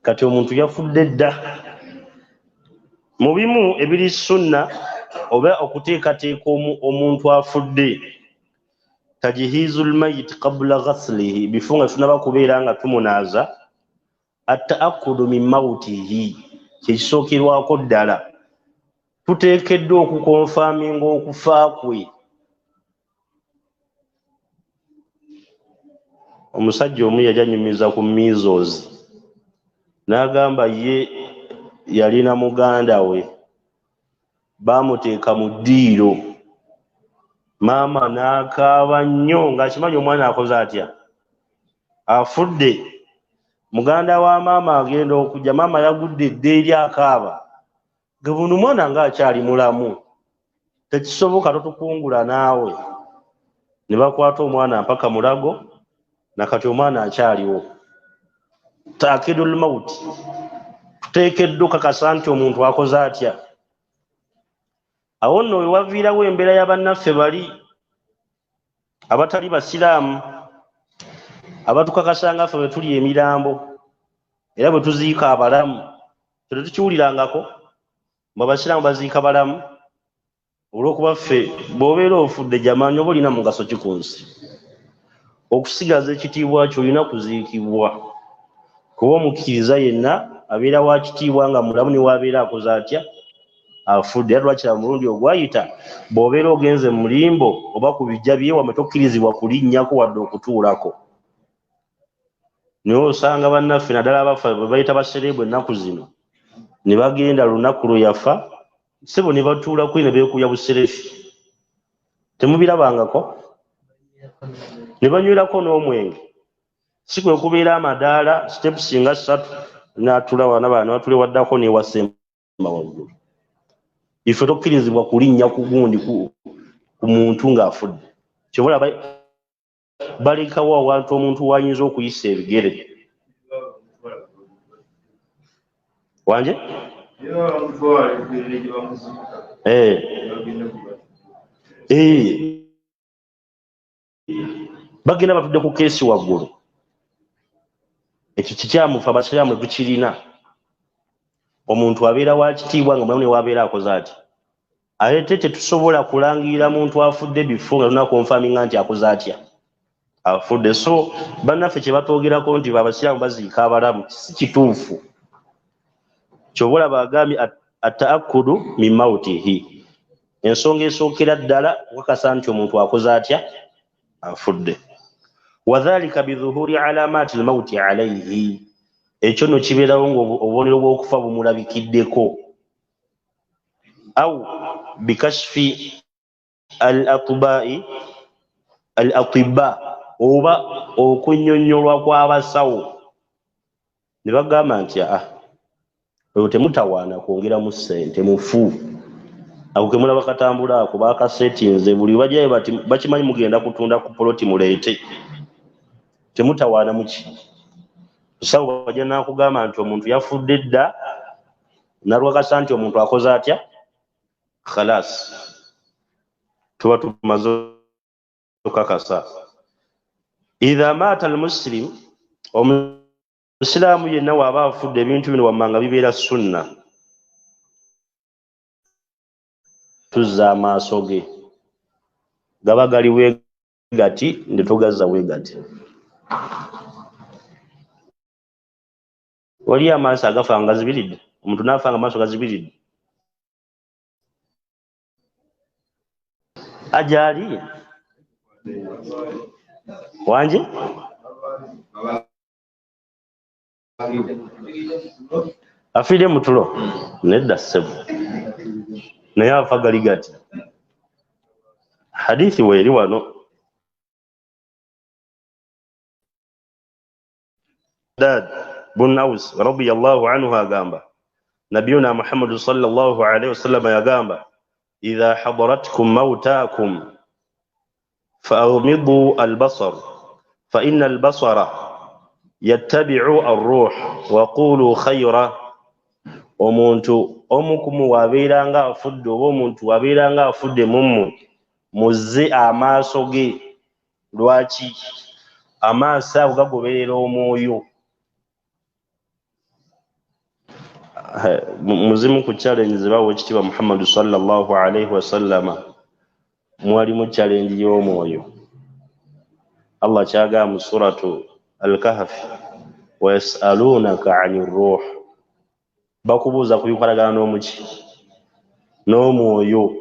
Kati omuntu yafudde dda. Mu bimu ebiri sunna oba okuteekateeka omuntu afudde, tajihizul mayit qabla ghaslihi, bifo nga tunaba kubeera nga tumunaaza. At-ta'akkudu min mawtihi, kyekisookerwako ddala. Tuteekeddwa okukonfaminga okufa kwe. Omusajja omu yajanyumiza ku measles, n'agamba ye yalina muganda we bamuteeka mu ddiiro. Maama n'akaaba nnyo ng'akimanyi omwana akoze atya? Afudde. Muganda wa maama agenda okujja, maama yagudde edda eri akaaba. Ge buno omwana ng'akyali mulamu, tekisoboka, totukungula naawe. Ne bakwata omwana mpaka mulago, nakati omwana akyaliwo. Taakidul mawuti, tuteekeddwa okukakasa nti omuntu akoze atya. Awo nno we waviirawo embeera y'abannaffe bali abatali basiraamu, abatukakasa nga ffe bwe tuli emirambo era bwe tuziika abalamu. Tetukiwulirangako mwe abasiraamu baziika balamu, olw'okuba ffe bw'obeera ofudde jamanyi oba olina mugaso ki ku nsi. Okusigaza ekitiibwa kyo olina kuziikibwa, kuba omukkiriza yenna abeera wa kitiibwa nga mulamu ne waabeera akoze atya? Afudde. Era lwakira mulundi ogwayita bw'obeera ogenze mu limbo oba ku bijja byewamwe tokkirizibwa kulinnyako wadde okutuulako. Niwe osanga bannaffe naddala abafa bwe bayita basereebwa ennaku zino, ne bagenda lunaku lwe yafa, ssebo ne batuula kuli ne beekuya buserefi. Temubirabangako? Ne banywerako n'omwenge. Si kwe kubeera amadaala stepusi nga 3 n'atula wana bana batulewaddako n'ewasemba waggulu. Ife tokkirizibwa kulinnya ku gundi ku muntu ng'afudde. Kyobola balekawo awantu omuntu wayinza okuyisa ebigere. Wanje? Bagenda batudde ku keesi waggulu. Ekyo kikyamufa abasiraamu tukirina. Omuntu abeera wa kitiibwa nga mulamu ne waabeera akoze ati. Ate tetusobola kulangirira muntu afudde bifo nga tunakonfaminga nti akoze atya? Afudde. So bannaffe kye batwogerako nti abasiraamu baziika abalamu si kituufu. Kyobola bagambye at-ta'akkudu min mawtihi, ensonga esookera ddala okukakasa nti omuntu akoze atya? Afudde. Wadhalika bidhuhuri alamati al-mawti alayhi, ekyo nno kibeerawo ng'obubonero bw'okufa bumulabikiddeko. Au bikashfi al-atibba oba okunnyonnyolwa kw'abasawo ne bagamba nti oyo temutawaana kwongeramu ssente mufu ako kemulaba katambula ako bakasetinze buli bajjayo bati bakimanyi mugenda kutunda ku poloti muleete temutawaana muki sawo bajja nakugamba nti omuntu yafudde dda nalwakasa nti omuntu akoze atya khalas tuba tumaze okukakasa idha maata almuslim omusiraamu yenna waaba afudde ebintu bino wammanga bibeera sunna tuzza amaaso ge gaba gali weegati ne tugazza weegati wali amaaso agafa nga gazibiridde omuntu naafa nga amaaso gazibiridde ajali wanje afiire mu tulo nedda ssebo naye afa gali gati hadithi weeri wano Dad bun Aus radiyallahu anhu agamba nabiyuna Muhammad sallallahu alayhi wasallam yagamba idha hadaratkum mautakum فأغمضوا البصر فإن البصر يتبع الروح وقولوا خيرا omuntu omukumu wabeeranga afudde oba omuntu wabeeranga afudde mummu muzze amaaso ge lwaki amaaso ago gagoberera omwoyo muzimu ku challenge zebawo ekitiibwa Muhammadu sallallahu alaihi wasallama mwalimu challenge y'omwoyo Allah kyagamba mu suratu al-kahf wa yasalunaka 'anir ruh bakubuuza ku bikwatagana n'omuki n'omwoyo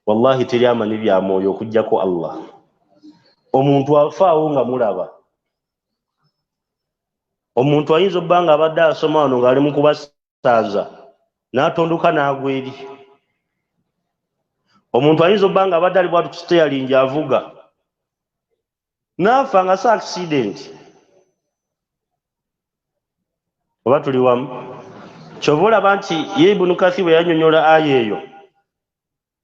wallahi teri amanyi bya mwoyo okuggyako Allah omuntu afaawo nga mulaba omuntu ayinza obba nga abadde asoma wano ng'ali mu kubasaaza n'atondoka n'agwa eri omuntu ayinza obba nga abadde ali bwatu ku steering avuga naafa nga sa accident oba tuli wamu kyova olaba nti ye Ibn Kathir bwe yannyonnyola aya eyo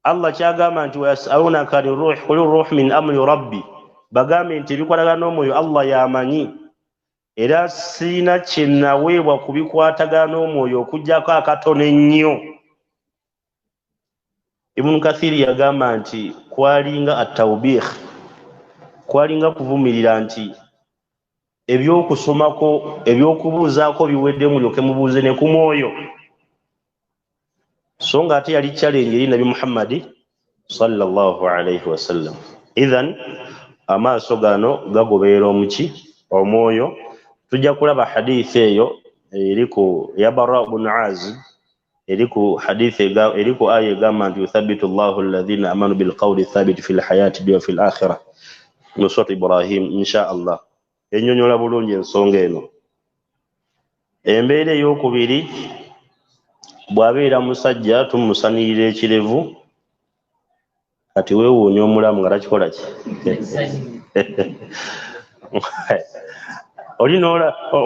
Allah kyagamba nti wayasalunaka ani ruh qul ruh min amri rabbi bagambe nti ebikwatagana n'omwoyo Allah yamanyi era sirina kyenaweebwa ku bikwatagana n'omwoyo okuggyako akatono ennyo Ibn Kathir yagamba nti kwalinga at-tawbih kwalinga kuvumirira nti ebyokusomako ebyokubuuzaako biwedde mulyoke mubuuze ne ku mwoyo so nga ate yali challenge eri Nabi Muhammad sallallahu alaihi wasallam idhan amaaso gano gagoberera omuki omwoyo tujja kulaba hadithi eyo eriku ya Bara ibn Azib eriku hadithi eriku aya egamba nti yuthabbitu Allahu alladhina amanu bilqawli thabiti fil hayati dunya fil akhirah nusrat Ibrahim insha Allah ennyonnyola bulungi ensonga eno embeera ey'okubiri bw'abeera musajja tumusanirira ekirevu kati weewuunya omulamu nga takikola ki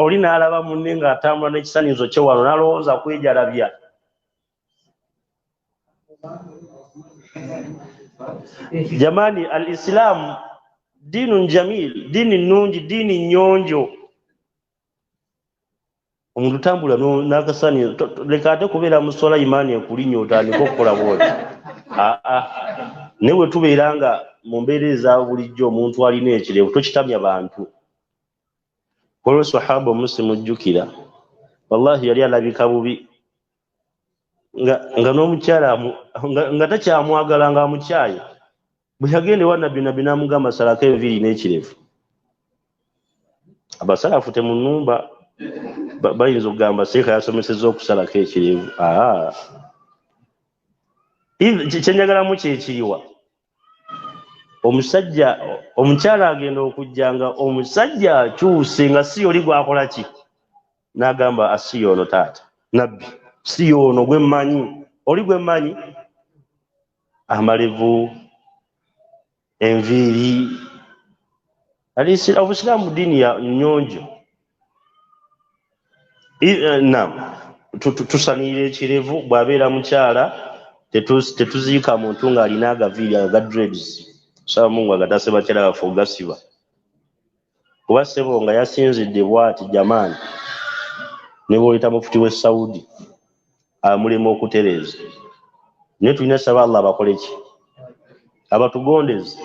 oli n'alaba munne ng'atambula n'ekisanizo kye wano n'alowooza kwejalabya jamani al-Islam dinun jamil dini nungi dini nyonjo omuntu tambula n'akasani leka ate kubeera musola imani ekulinya otandika okukola bwoti newe tubeera nga mu mbeera eza bulijjo omuntu alina ekirevu tokitamya bantu olwo sahaba omuslimu ojjukira wallahi yali alabika bubi nga n'omukyala nga takyamwagala nga amukyaye bwe yagenda ewa nabbi n'amugamba salako enviiri n'ekirevu abasalafu temunumba bayinza okugamba seeka yasomesezza okusalako ekirevu kyenjagalamu kyekiriwa omusajja omukyala agenda okujja nga omusajja akyuse nga si oli gwakola ki n'agamba asi ono taata nabbi si ono gwe mmanyi oli gwe mmanyi amalevu enviiri Obusiraamu ddiini ya nnyonjo. Naam, tusanirira ekirevu bw'abeera mukyala tetuziika muntu ng'alina agaviiri aga dreads saba mungu agatase bakyala baffe ogasiba kuba ssebo nga yasinzidde bw'ati jamaani ne bw'oyita mufuti w'e Saudi amulema okutereeza naye tulina saba Allah abakole ki abatugondeze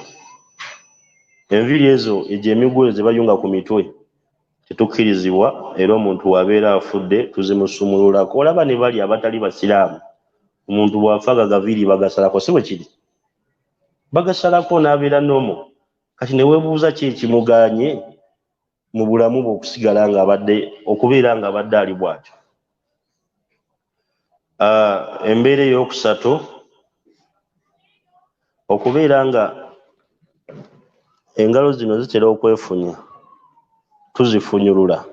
enviiri ezo egyo emigwe ze bayunga ku mitwe tetukkirizibwa era omuntu wabeera afudde tuzimusumululako olaba ne bali abatali basiraamu omuntu bw'afa gagaviiri bagasalako si bwe kiri bagasalako n'abeera nomo kati ne weebuuza ki ekimuganye mu bulamu bwe okusigala okubeera ng'abadde ali bw'atyo. Embeera ey'okusatu okubeera nga engalo zino zitera okwefunya tuzifunyulula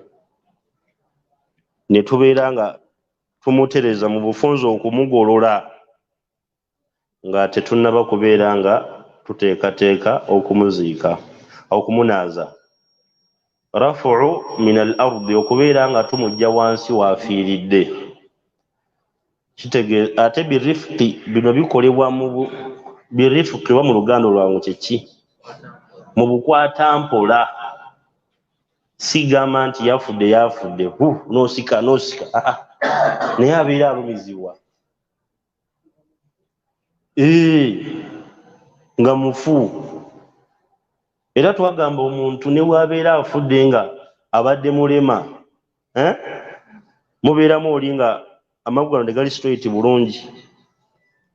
ne tubeera nga tumutereza mu bufunze okumugolola nga tetunnaba kubeera nga tuteekateeka okumuziika okumunaaza. Rafuu min al ardi okubeera nga tumujja wansi waafiiridde ate birifuki bino bikolebwa birifuki oba mu luganda lwangu kyeki mu bukwatampola sigamba nti yafudde noosika naye abeera alumizibwa nga mufu era twagamba omuntu ne bw'abeera afudde nga abadde mulema mubeeramu oli nga amagulu tegali straight bulungi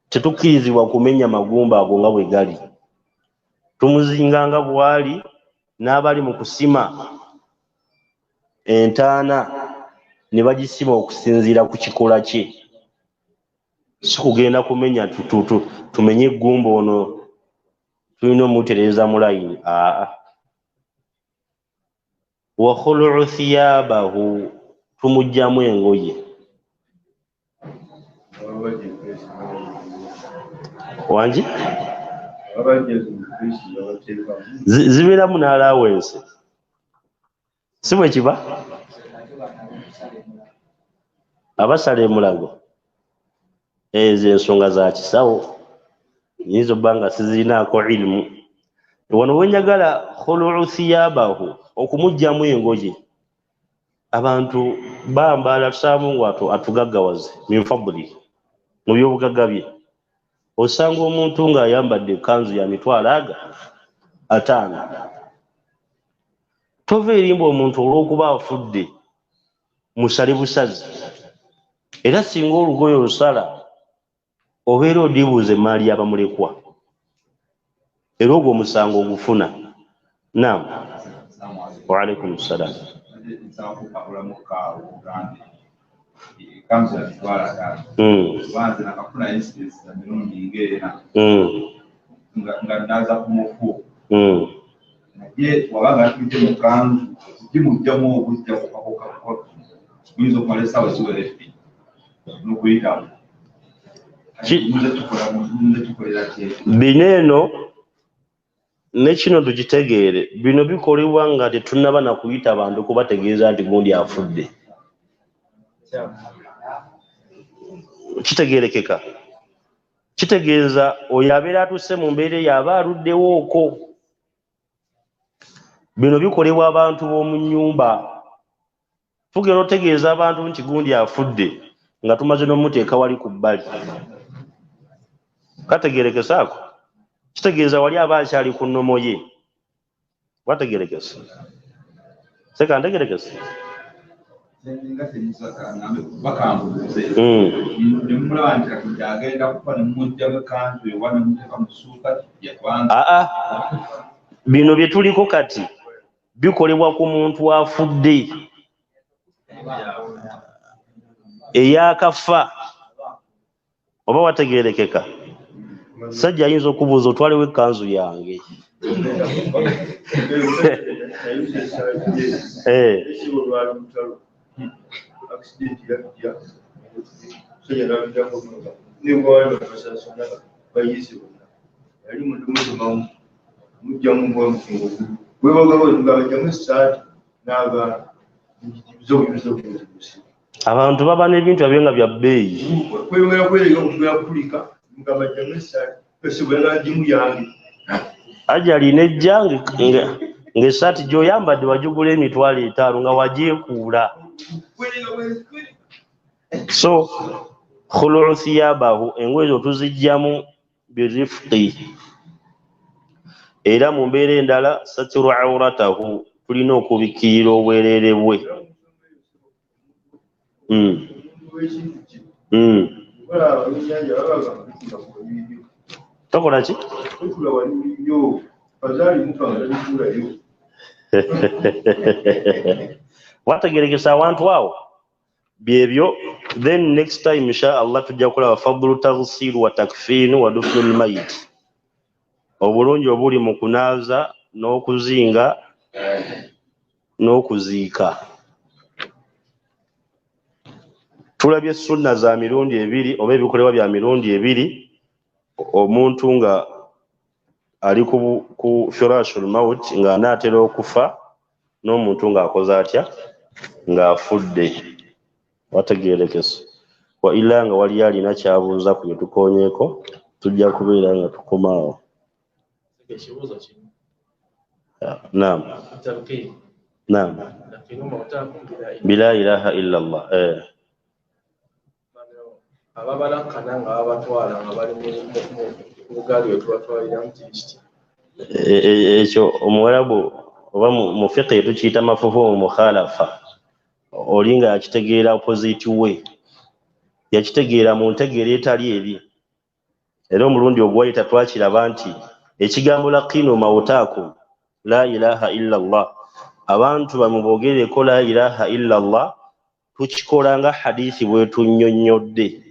tetukkirizibwa kumenya magumba ago nga bwe gali tumuzinganga bwali n'abali mu kusima entaana ne bagisima okusinziira ku kikola kye si kugenda kumenya tumenye eggumba ono tulina omutereeza mu layini wa khulu thiyabahu tumugjamu engoye wangi zibeeramu n'alawense si bwe kiba abasala emulago ezo ensonga za kisawo nyinza obba nga sizirinaako ilimu wano wenjagala khulu thiyabahu okumugjamu engoye abantu bambala tusaamu ngu atugaggawaze min fadli mu byobugagga bye osanga omuntu ng'ayambadde ekanzu ya mitwalo 5 tova erimba omuntu olw'okuba afudde musale busazi era singa olugoye olusala obeera odibuuza emaali y'abamulekwa era ogwo omusango ogufuna. Naam, wa alaikum salaam. Bino eno ne kino tukitegeere bino bikolebwa nga tetunnaba na kuyita bantu kubategeeza nti gundi afudde kitegeerekeka kitegeeza oyo abeera atusse mu mbeera eyo aba aluddewo okwo. Bino bikolebwa abantu b'omu nnyumba tugenda otegeeza abantu nti gundi afudde nga tumaze n'omuteeka wali ku bbali kategeerekesaako kitegeeza wali aba akyali ku nnomo ye wategeerekesa seka ntegeerekesa bino bye tuliko kati bikolebwa ku muntu afudde eyakafa oba wategeerekeka. Sajja ayinza okubuuza otwalewo ekkanzu yange mujja mu bwongo webagabo ngabajjamu essaati n'aga abantu baba n'ebintu ebyo nga bya bbeeyi kweyongera kwerega okugera kulika ngabajjamu essaati pesibwenga jimu yange ajali nejja ng'essaati gy'oyambadde wagigula $5,000 nga wagyekuula. So khuluu thiyabahu, engoye ezo tuzijjamu birifuqi, era mu mbeera endala satiru awratahu, tulina okubikkirira obwereere bwe. Tokola ki? Wategerekesa awantu awo byebyo. Then next time insha Allah tujja kulaba fadlu taghsil wa takfin wa dufnul mayit, obulungi obuli mu kunaaza n'okuzinga n'okuziika. Tulabye sunna za mirundi ebiri oba ebikolebwa bya mirundi ebiri, omuntu nga ali ku firashul maut nga anaatera okufa, n'omuntu ng'akoze atya ng'afudde. Wategeerekesa. Wa ila nga wali alina kyabuuza ku bye tukoonyeeko tujja kubeera nga tukomaawo. Naam. Naam. Bila ilaha illa Allah. Ababalakana nga babatwala nga bali mu bugaali wetubatwalira mu tiisiti. Ekyo Omuwarabu oba mu fiqh tukiyita mafuhumu mukhalafa. Oli nga yakitegeera opposite we, yakitegeera mu ntegeera etali eri. Era omulundi ogwayita twakiraba nti ekigambo laqinu mawtaakum la ilaha illa Allah, abantu bamwe boogereko la ilaha illa Allah, tukikola nga hadithi bwetunnyonnyodde.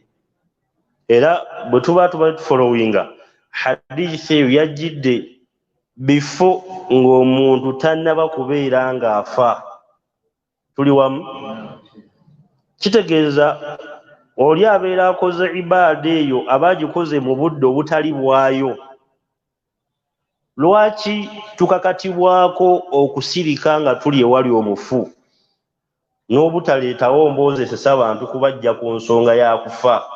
Era bwe tuba tufolowinga hadithi eyo yajjidde bifo ng'omuntu tannaba kubeera ng'afa. Tuli wamu? Kitegeeza oli abeera akoze ibaada eyo aba agikoze mu budde obutali bwayo. Lwaki tukakatibwako okusirika nga tuli ewali omufu n'obutaleetawo mboozesesa abantu kubajja ku nsonga ya kufa?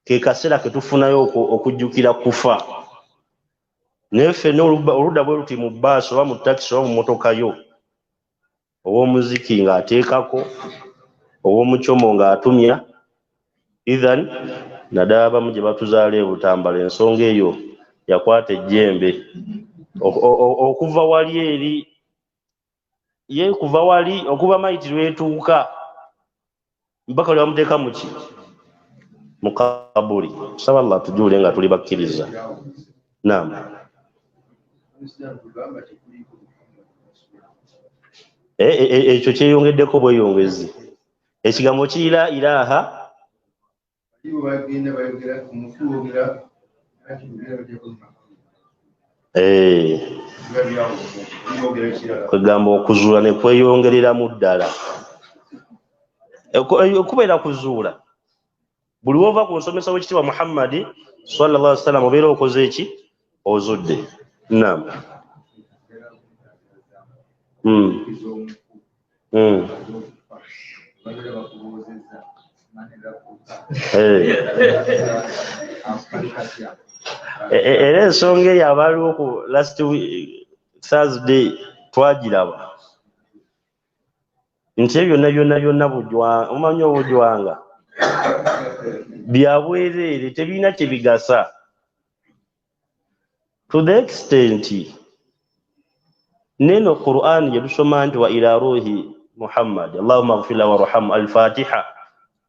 Ke kaseera ke tufunayo okujjukira kufa. Naye ffenna oludda bwe luti mu bbaasi oba mu takisi oba mu motoka yo, ow'omuziki ng'ateekako, ow'omucomo ng'atumya, idhan naddala abamu gye batuzaala ebutambala ensonga eyo yakwata ejjembe okuva wali eri ye kuva wali okuva mayiti lwetuuka mpaka lwe bamuteeka muki mu kabuli. Tusaba Allah tujuule nga tuli bakkiriza. Naam. Ekyo kyeyongeddeko bweyongezi. Ekigambo kiyira ilaha kwegamba okuzuula ne kweyongereramu ddala. Okubeera kuzuula buli wova ku nsomesa w'ekitiibwa Muhammad sallallahu alaihi wasallam obeera okoze eki? Ozudde. Naam. Era ensonga eyo abaaliwo ku last Thursday twagiraba nti byonna bujwanga, omanyi obujwanga bya bwereere, tebirina kye bigasa, to the extent neno Qur'an gye tusoma nti wa ila ruhi Muhammad Allahumma ighfir lahu warhamhu al-Fatiha,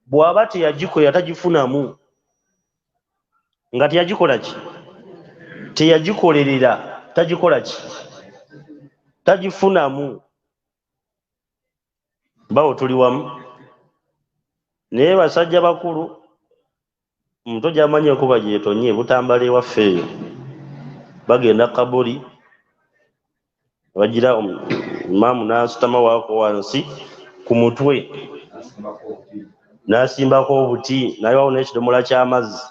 bw'aba teyagikola tagifunamu nga teyagikola ki? Teyagikolerera, tagikola ki? Tagifunamu. Bawo tuli wamu? Naye basajja bakulu omuto gy'amanyi okuba gyetonye butambala ewaffe eyo, bagenda kabuli bagira imaamu n'asitama waako wansi ku mutwe n'asimbako obuti n'ayiwawo n'ekidomola ky'amazzi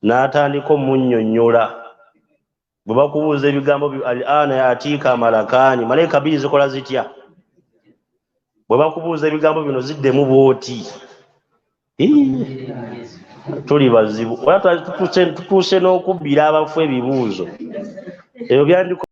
n'atandika omunnyonnyola bwe bakubuuza ebigambo al-ana yatika malakani, malaika bbiri zikola zitya? Bwe bakubuuza ebigambo bino ziddemu bwoti. Tuli bazibu, tutuuse n'okubbira abafu ebibuuzo ebyo byandiko